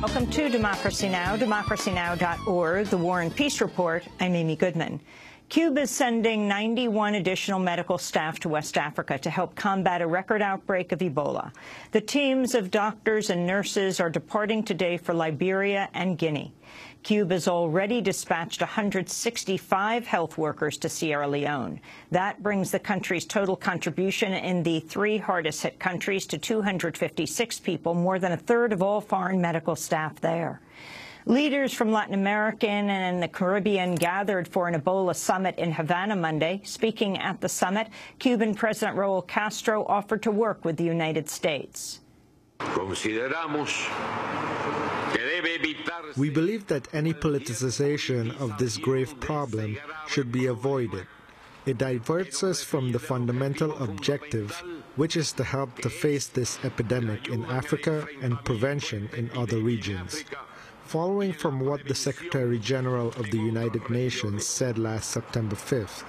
Welcome to Democracy Now!, democracynow.org, the War and Peace Report. I'm Amy Goodman. Cuba is sending 91 additional medical staff to West Africa to help combat a record outbreak of Ebola. The teams of doctors and nurses are departing today for Liberia and Guinea. Cuba's already dispatched 165 health workers to Sierra Leone. That brings the country's total contribution in the three hardest-hit countries to 256 people, more than a third of all foreign medical staff there. Leaders from Latin America and the Caribbean gathered for an Ebola summit in Havana Monday. Speaking at the summit, Cuban President Raul Castro offered to work with the United States. We believe that any politicization of this grave problem should be avoided. It diverts us from the fundamental objective, which is to help to face this epidemic in Africa and prevention in other regions. Following from what the Secretary-General of the United Nations said last September 5th,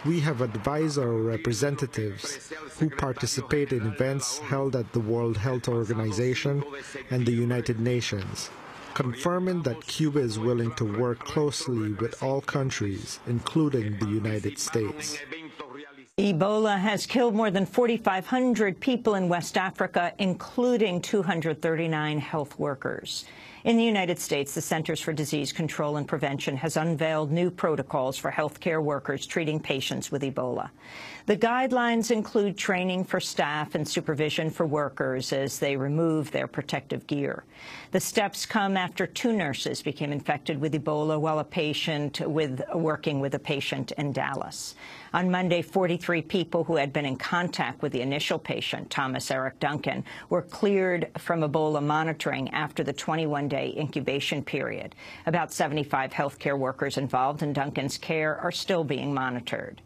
we have advised our representatives who participate in events held at the World Health Organization and the United Nations, confirming that Cuba is willing to work closely with all countries, including the United States. Ebola has killed more than 4,500 people in West Africa, including 239 health workers. In the United States, the Centers for Disease Control and Prevention has unveiled new protocols for healthcare workers treating patients with Ebola. The guidelines include training for staff and supervision for workers as they remove their protective gear. The steps come after 2 nurses became infected with Ebola while working with a patient in Dallas. On Monday, 43 people who had been in contact with the initial patient, Thomas Eric Duncan, were cleared from Ebola monitoring after the 21-day incubation period. About 75 healthcare workers involved in Duncan's care are still being monitored.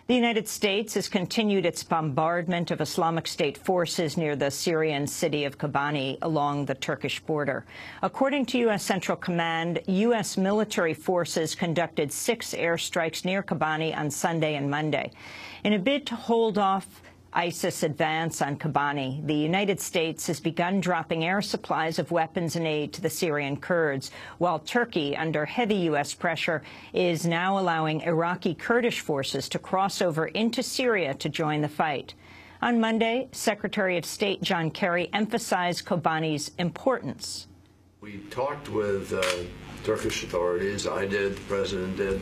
The United States has continued its bombardment of Islamic State forces near the Syrian city of Kobani along the Turkish border. According to U.S. Central Command, U.S. military forces conducted 6 airstrikes near Kobani on Sunday and Monday. In a bid to hold off ISIS advance on Kobani, the United States has begun dropping air supplies of weapons and aid to the Syrian Kurds, while Turkey, under heavy U.S. pressure, is now allowing Iraqi Kurdish forces to cross over into Syria to join the fight. On Monday, Secretary of State John Kerry emphasized Kobani's importance. We talked with Turkish authorities, I did, the President did,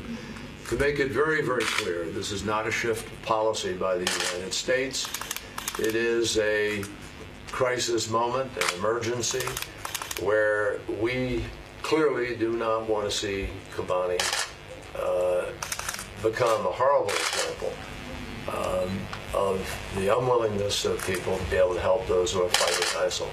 to make it very, very clear, this is not a shift of policy by the United States. It is a crisis moment, an emergency, where we clearly do not want to see Kobani become a horrible example of the unwillingness of people to be able to help those who are fighting ISIL.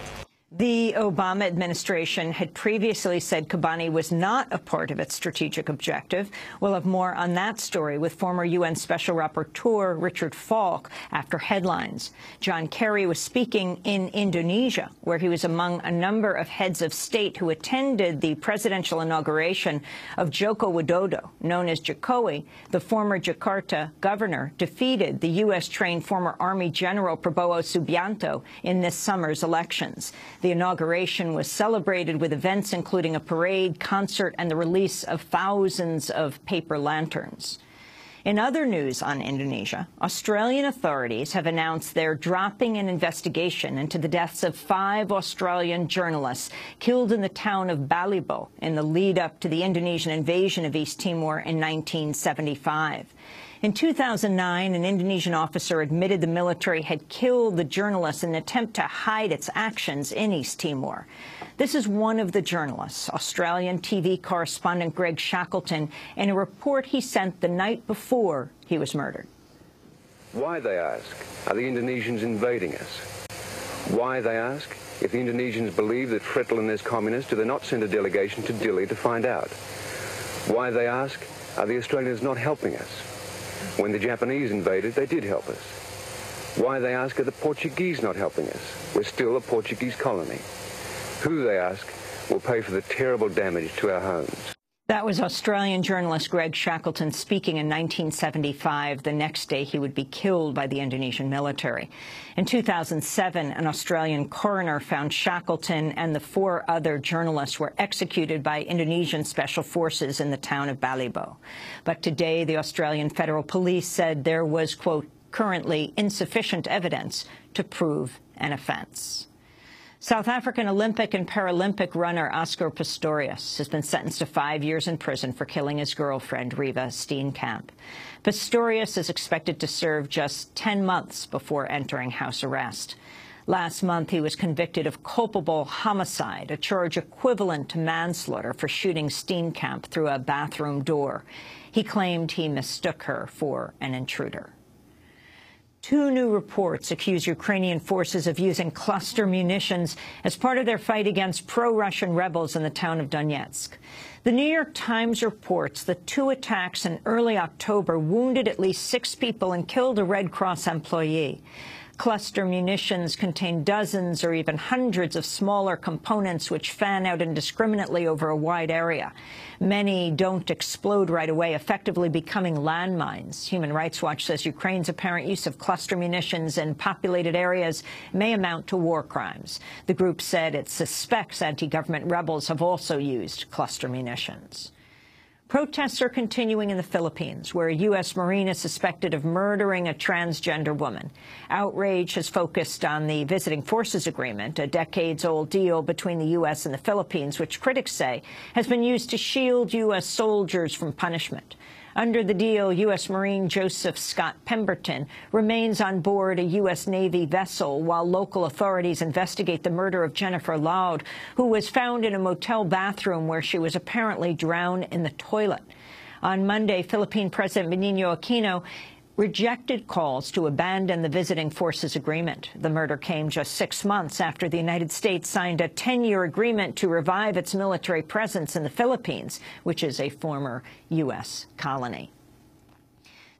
The Obama administration had previously said Kobani was not a part of its strategic objective. We'll have more on that story with former UN Special Rapporteur Richard Falk after headlines. John Kerry was speaking in Indonesia, where he was among a number of heads of state who attended the presidential inauguration of Joko Widodo, known as Jokowo. The former Jakarta governor defeated the U.S.-trained former Army General Prabowo Subianto in this summer's elections. The inauguration was celebrated with events including a parade, concert, and the release of thousands of paper lanterns. In other news on Indonesia, Australian authorities have announced they're dropping an investigation into the deaths of 5 Australian journalists killed in the town of Balibo in the lead-up to the Indonesian invasion of East Timor in 1975. In 2009, an Indonesian officer admitted the military had killed the journalist in an attempt to hide its actions in East Timor. This is one of the journalists, Australian TV correspondent Greg Shackleton, in a report he sent the night before he was murdered. Why, they ask, are the Indonesians invading us? Why, they ask, if the Indonesians believe that Frettel and his communists, do they not send a delegation to Dili to find out? Why, they ask, are the Australians not helping us? When the Japanese invaded, they did help us. Why, they ask, are the Portuguese not helping us? We're still a Portuguese colony. Who, they ask, will pay for the terrible damage to our homes? That was Australian journalist Greg Shackleton speaking in 1975. The next day, he would be killed by the Indonesian military. In 2007, an Australian coroner found Shackleton and the 4 other journalists were executed by Indonesian special forces in the town of Balibo. But today, the Australian Federal Police said there was, quote, currently insufficient evidence to prove an offence. South African Olympic and Paralympic runner Oscar Pistorius has been sentenced to 5 years in prison for killing his girlfriend, Riva Steenkamp. Pistorius is expected to serve just 10 months before entering house arrest. Last month, he was convicted of culpable homicide, a charge equivalent to manslaughter for shooting Steenkamp through a bathroom door. He claimed he mistook her for an intruder. 2 new reports accuse Ukrainian forces of using cluster munitions as part of their fight against pro-Russian rebels in the town of Donetsk. The New York Times reports that 2 attacks in early October wounded at least 6 people and killed a Red Cross employee. Cluster munitions contain dozens or even hundreds of smaller components which fan out indiscriminately over a wide area. Many don't explode right away, effectively becoming landmines. Human Rights Watch says Ukraine's apparent use of cluster munitions in populated areas may amount to war crimes. The group said it suspects anti-government rebels have also used cluster munitions. Protests are continuing in the Philippines, where a U.S. Marine is suspected of murdering a transgender woman. Outrage has focused on the Visiting Forces Agreement, a decades-old deal between the U.S. and the Philippines, which critics say has been used to shield U.S. soldiers from punishment. Under the deal, U.S. Marine Joseph Scott Pemberton remains on board a U.S. Navy vessel while local authorities investigate the murder of Jennifer Loud, who was found in a motel bathroom where she was apparently drowned in the toilet. On Monday, Philippine President Benigno Aquino rejected calls to abandon the Visiting Forces Agreement. The murder came just 6 months after the United States signed a 10-year agreement to revive its military presence in the Philippines, which is a former U.S. colony.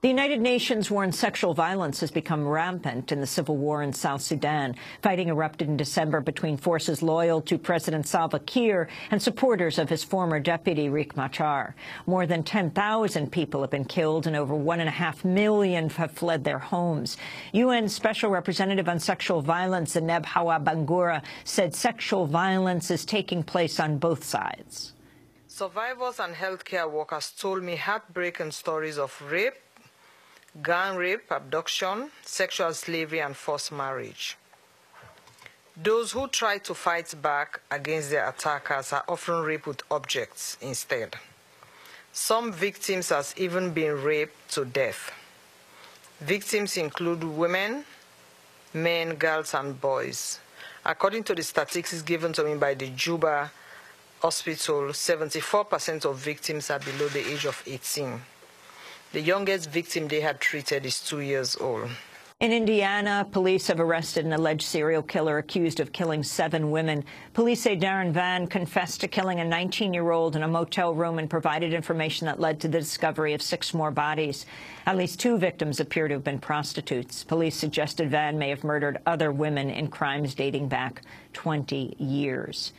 The United Nations warns sexual violence has become rampant in the civil war in South Sudan. Fighting erupted in December between forces loyal to President Salva Kiir and supporters of his former deputy, Riek Machar. More than 10,000 people have been killed and over 1.5 million have fled their homes. UN Special Representative on Sexual Violence, Zeneb Hawa Bangura, said sexual violence is taking place on both sides. Survivors and healthcare workers told me heartbreaking stories of rape, gang rape, abduction, sexual slavery, and forced marriage. Those who try to fight back against their attackers are often raped with objects instead. Some victims have even been raped to death. Victims include women, men, girls, and boys. According to the statistics given to me by the Juba hospital, 74% of victims are below the age of 18. The youngest victim they had treated is 2 years old. In Indiana, police have arrested an alleged serial killer accused of killing 7 women. Police say Darren Van confessed to killing a 19-year-old in a motel room and provided information that led to the discovery of 6 more bodies. At least 2 victims appear to have been prostitutes. Police suggested Van may have murdered other women in crimes dating back 20 years.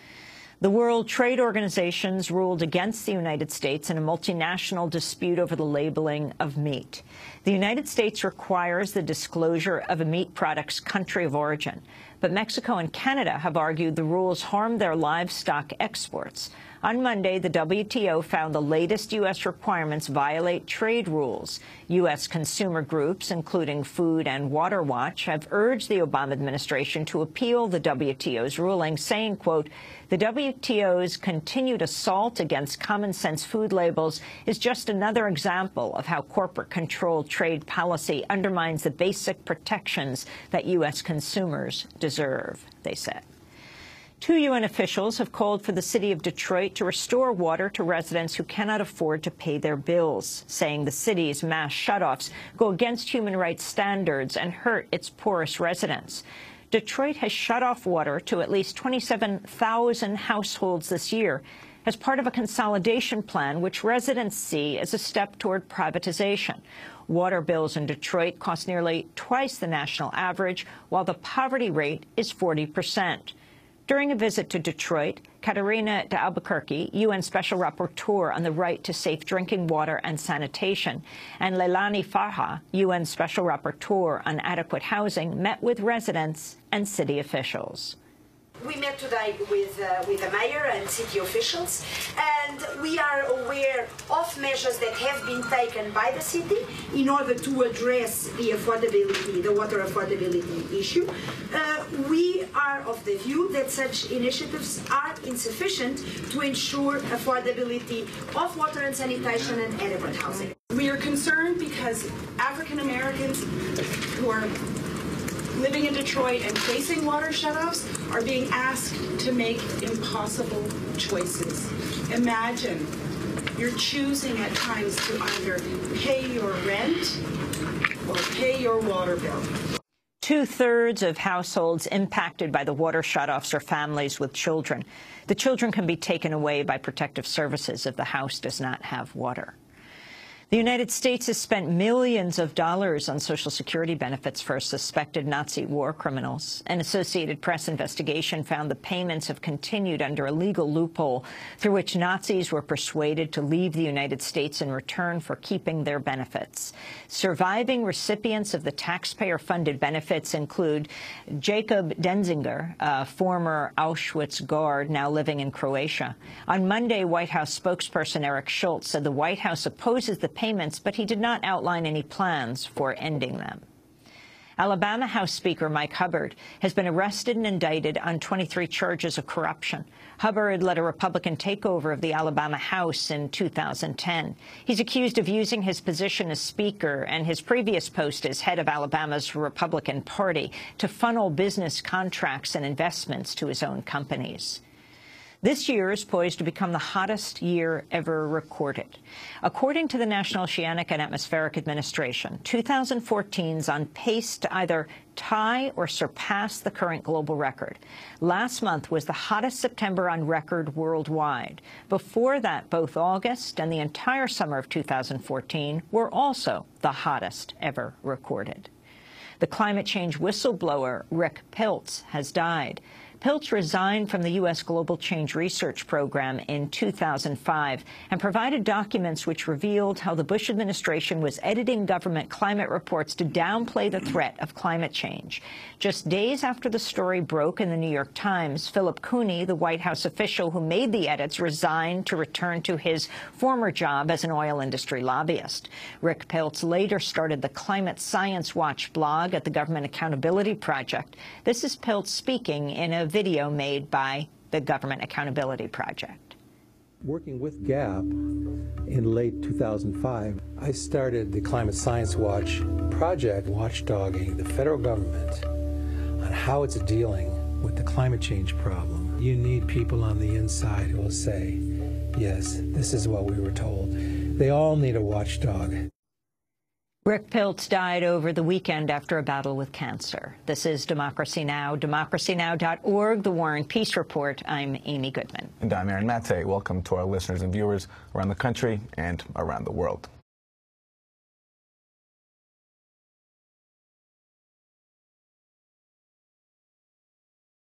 The World Trade Organization ruled against the United States in a multinational dispute over the labeling of meat. The United States requires the disclosure of a meat product's country of origin, but Mexico and Canada have argued the rules harm their livestock exports. On Monday, the WTO found the latest U.S. requirements violate trade rules. U.S. consumer groups, including Food and Water Watch, have urged the Obama administration to appeal the WTO's ruling, saying, quote, the WTO's continued assault against common-sense food labels is just another example of how corporate-controlled trade policy undermines the basic protections that U.S. consumers deserve, they said. 2 UN officials have called for the city of Detroit to restore water to residents who cannot afford to pay their bills, saying the city's mass shutoffs go against human rights standards and hurt its poorest residents. Detroit has shut off water to at least 27,000 households this year as part of a consolidation plan which residents see as a step toward privatization. Water bills in Detroit cost nearly twice the national average, while the poverty rate is 40%. During a visit to Detroit, Katerina de Albuquerque, UN Special Rapporteur on the right to safe drinking water and sanitation, and Leilani Farha, UN Special Rapporteur on adequate housing, met with residents and city officials. We met today with the mayor and city officials, and we are aware of measures that have been taken by the city in order to address the affordability, the water affordability issue. We are of the view that such initiatives are insufficient to ensure affordability of water and sanitation and adequate housing. We are concerned because African Americans who are living in Detroit and facing water shutoffs are being asked to make impossible choices. Imagine you're choosing at times to either pay your rent or pay your water bill. 2/3 of households impacted by the water shutoffs are families with children. The children can be taken away by protective services if the house does not have water. The United States has spent millions of dollars on Social Security benefits for suspected Nazi war criminals. An Associated Press investigation found the payments have continued under a legal loophole through which Nazis were persuaded to leave the United States in return for keeping their benefits. Surviving recipients of the taxpayer-funded benefits include Jacob Denzinger, a former Auschwitz guard now living in Croatia. On Monday, White House spokesperson Eric Schultz said the White House opposes the payments, but he did not outline any plans for ending them. Alabama House Speaker Mike Hubbard has been arrested and indicted on 23 charges of corruption. Hubbard led a Republican takeover of the Alabama House in 2010. He's accused of using his position as Speaker and his previous post as head of Alabama's Republican Party to funnel business contracts and investments to his own companies. This year is poised to become the hottest year ever recorded. According to the National Oceanic and Atmospheric Administration, 2014's on pace to either tie or surpass the current global record. Last month was the hottest September on record worldwide. Before that, both August and the entire summer of 2014 were also the hottest ever recorded. The climate change whistleblower Rick Piltz has died. Piltz resigned from the U.S. Global Change Research Program in 2005 and provided documents which revealed how the Bush administration was editing government climate reports to downplay the threat of climate change. Just days after the story broke in the New York Times, Philip Cooney, the White House official who made the edits, resigned to return to his former job as an oil industry lobbyist. Rick Piltz later started the Climate Science Watch blog at the Government Accountability Project. This is Piltz speaking in a video made by the Government Accountability Project. Working with GAP in late 2005, I started the Climate Science Watch project, watchdogging the federal government on how it's dealing with the climate change problem. You need people on the inside who will say, yes, this is what we were told. They all need a watchdog. Rick Piltz died over the weekend after a battle with cancer. This is Democracy Now!, democracynow.org, The War and Peace Report. I'm Amy Goodman. And I'm Aaron Mate. Welcome to our listeners and viewers around the country and around the world.